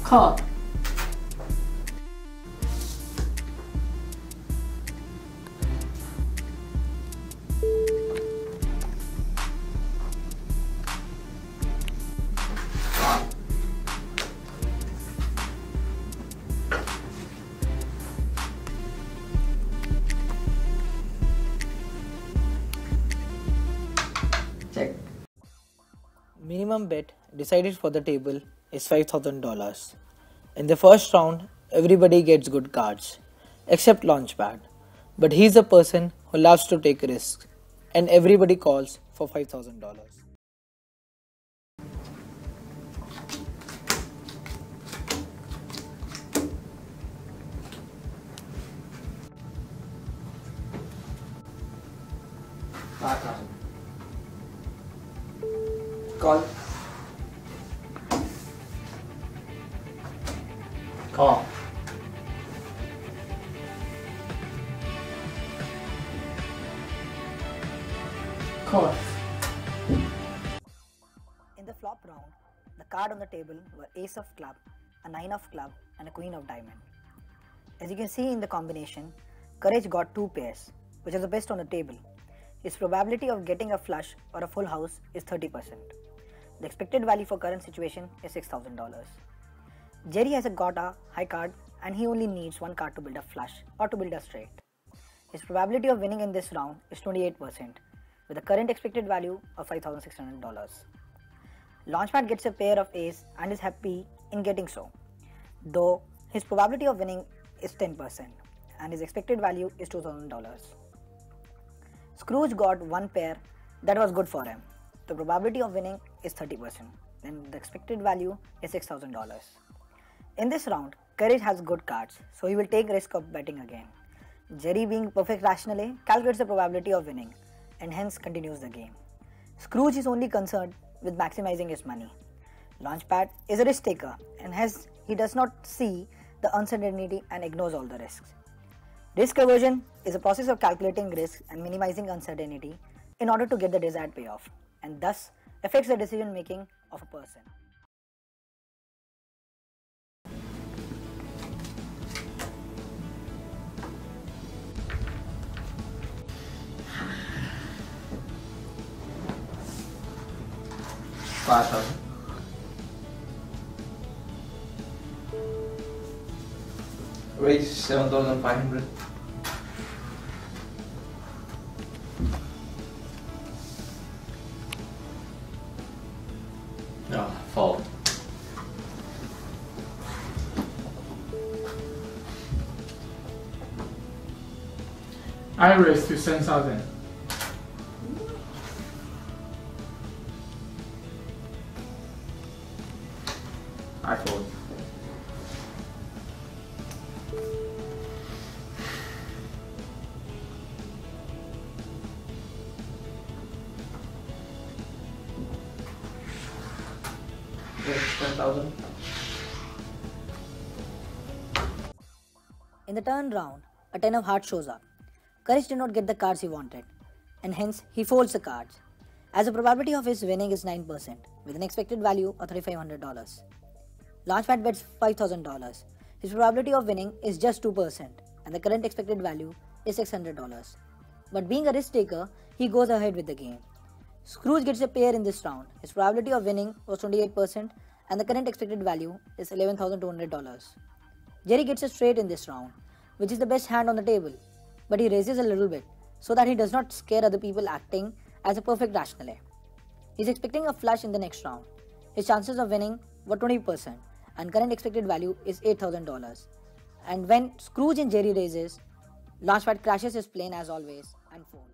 Call. Check. Minimum bet decided for the table is $5,000. In the first round, everybody gets good cards, except Launchpad. But he's a person who loves to take risks, and everybody calls for $5,000. Call. Call. Call. In the flop round, the card on the table were Ace of Club, a 9 of Club and a Queen of Diamond. As you can see in the combination, Courage got 2 pairs, which is the best on the table. His probability of getting a flush or a full house is 30%. The expected value for current situation is $6,000. Jerry has got a high card and he only needs 1 card to build a flush or to build a straight. His probability of winning in this round is 28%, with a current expected value of $5,600. Launchpad gets a pair of ace and is happy in getting so, though his probability of winning is 10% and his expected value is $2,000. Scrooge got 1 pair that was good for him. The probability of winning is 30%, and the expected value is $6,000. In this round, Courage has good cards, so he will take risk of betting again. Jerry, being perfect rationally, calculates the probability of winning and hence continues the game. Scrooge is only concerned with maximizing his money. Launchpad is a risk taker and hence he does not see the uncertainty and ignores all the risks. Risk aversion is a process of calculating risk and minimizing uncertainty in order to get the desired payoff, and thus affects the decision making of a person. Raise 7,500. No, fold. I raised to 10,000. I fold. Raise 10,000. In the turn round, a 10 of hearts shows up. Courage did not get the cards he wanted, and hence he folds the cards, as the probability of his winning is 9%, with an expected value of $3,500. Launchpad bets $5,000. His probability of winning is just 2%, and the current expected value is $600. But being a risk taker, he goes ahead with the game. Scrooge gets a pair in this round. His probability of winning was 28%, and the current expected value is $11,200. Jerry gets a straight in this round, which is the best hand on the table, but he raises a little bit so that he does not scare other people, acting as a perfect rationale. He is expecting a flush in the next round. His chances of winning were 20%, and current expected value is $8,000. And when Scrooge and Jerry raises, Launchpad crashes his plane as always and folds.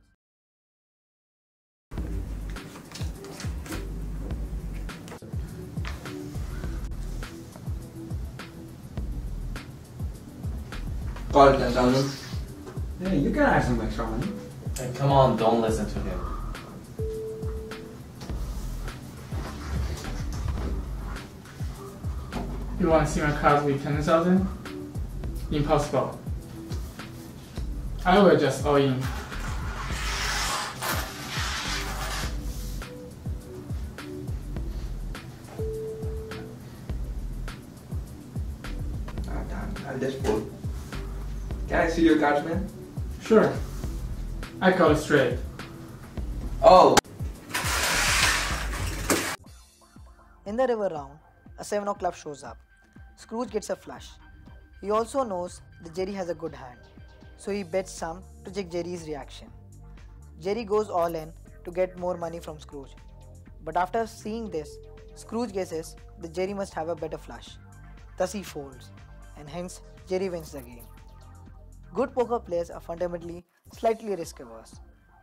Call 10,000. Yeah, you can add some extra money. Hey, come on, don't listen to him. You want to see my cards with 10,000? Impossible. I will just all in. I'm just bored. Can I see your cards, man? Sure. I call it straight. Oh! In the river round, a 7 of clubs shows up. Scrooge gets a flush. He also knows that Jerry has a good hand, so he bets some to check Jerry's reaction. Jerry goes all in to get more money from Scrooge. But after seeing this, Scrooge guesses that Jerry must have a better flush. Thus he folds, and hence Jerry wins the game. Good poker players are fundamentally slightly risk averse.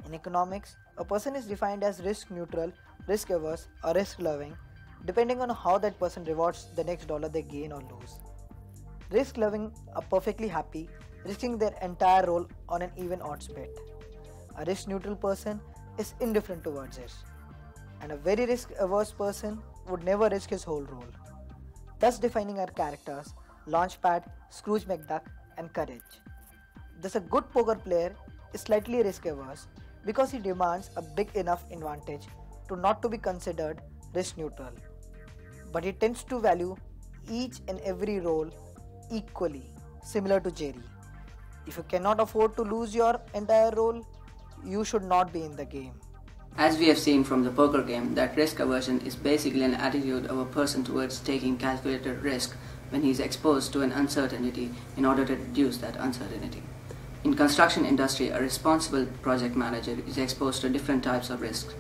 In economics, a person is defined as risk neutral, risk averse, or risk loving, depending on how that person rewards the next dollar they gain or lose. Risk loving are perfectly happy risking their entire role on an even odds bet. A risk neutral person is indifferent towards it, and a very risk averse person would never risk his whole role. Thus defining our characters Launchpad, Scrooge McDuck, and Courage. Thus a good poker player is slightly risk averse because he demands a big enough advantage to not to be considered risk neutral. But he tends to value each and every role equally, similar to Jerry. If you cannot afford to lose your entire role, you should not be in the game. As we have seen from the poker game, that risk aversion is basically an attitude of a person towards taking calculated risk when he is exposed to an uncertainty in order to reduce that uncertainty. In construction industry, a responsible project manager is exposed to different types of risks,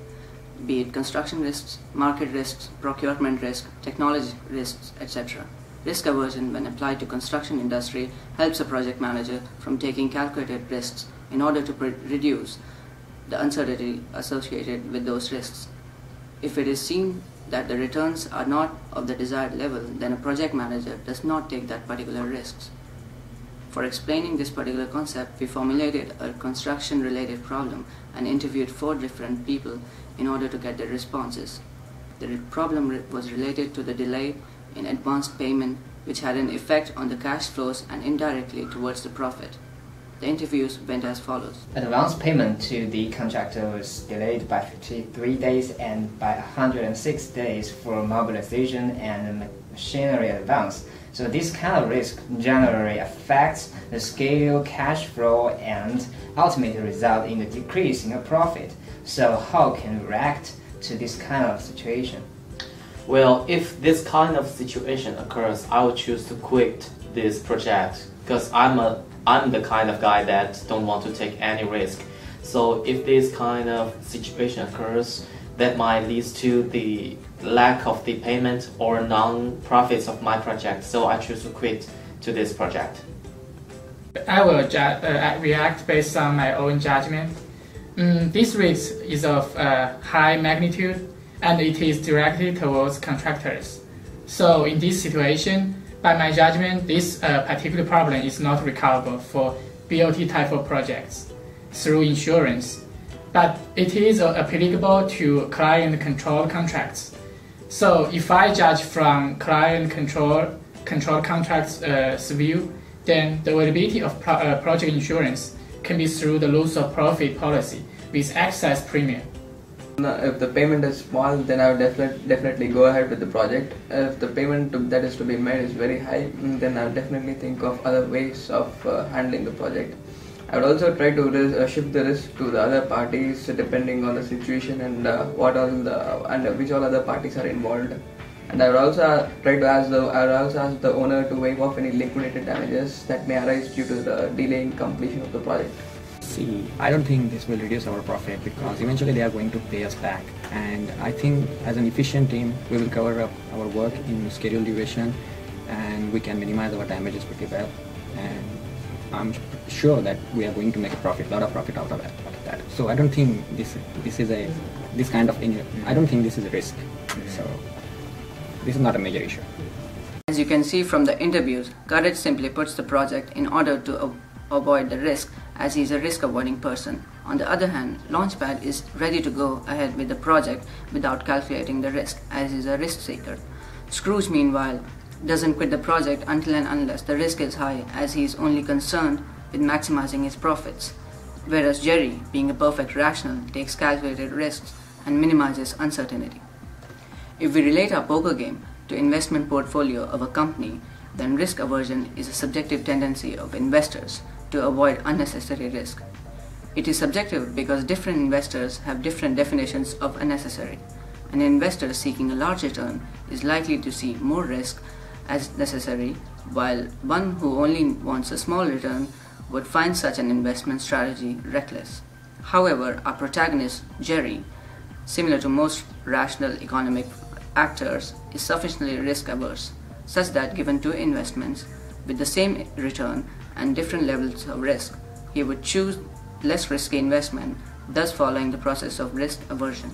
be it construction risks, market risks, procurement risk, technology risks, etc. Risk aversion, when applied to construction industry, helps a project manager from taking calculated risks in order to reduce the uncertainty associated with those risks. If it is seen that the returns are not of the desired level, then a project manager does not take that particular risks. For explaining this particular concept, we formulated a construction-related problem and interviewed 4 different people in order to get their responses. The problem was related to the delay in advanced payment, which had an effect on the cash flows and indirectly towards the profit. The interviews went as follows. Advance payment to the contractor was delayed by 53 days and by 106 days for mobilization and machinery advance. So this kind of risk generally affects the scale, cash flow, and ultimately result in the decrease in the profit. So how can we react to this kind of situation? Well, if this kind of situation occurs, I would choose to quit this project because I'm the kind of guy that don't want to take any risk. So if this kind of situation occurs, that might lead to the lack of the payment or non-profits of my project. So I choose to quit to this project. I will react based on my own judgment. This risk is of high magnitude and it is directed towards contractors. So in this situation, by my judgment, this particular problem is not recoverable for BOT type of projects through insurance, but it is applicable to client-controlled contracts. So if I judge from client-controlled contracts view, then the availability of project insurance can be through the loss of profit policy with excess premium. If the payment is small, then I would definitely go ahead with the project. If the payment that is to be made is very high, then I would definitely think of other ways of handling the project. I would also try to shift the risk to the other parties depending on the situation and which all other parties are involved. And I would also try to ask the owner to waive off any liquidated damages that may arise due to the delay in completion of the project. See, I don't think this will reduce our profit because eventually they are going to pay us back. And I think as an efficient team, we will cover up our work in scheduled duration and we can minimize our damages pretty well. And I'm sure that we are going to make a lot of profit out of that. So I don't think this is a risk. So this is not a major issue. As you can see from the interviews, Courage simply puts the project in order to avoid the risk, as he is a risk-avoiding person. On the other hand, Launchpad is ready to go ahead with the project without calculating the risk, as he is a risk seeker. Scrooge, meanwhile, doesn't quit the project until and unless the risk is high, as he is only concerned with maximizing his profits. Whereas Jerry, being a perfect rational, takes calculated risks and minimizes uncertainty. If we relate our poker game to investment portfolio of a company, then risk aversion is a subjective tendency of investors to avoid unnecessary risk. It is subjective because different investors have different definitions of unnecessary. An investor seeking a large return is likely to see more risk as necessary, while one who only wants a small return would find such an investment strategy reckless. However, our protagonist, Jerry, similar to most rational economic actors, is sufficiently risk-averse, such that given two investments with the same return and different levels of risk, he would choose less risky investment, thus following the process of risk aversion.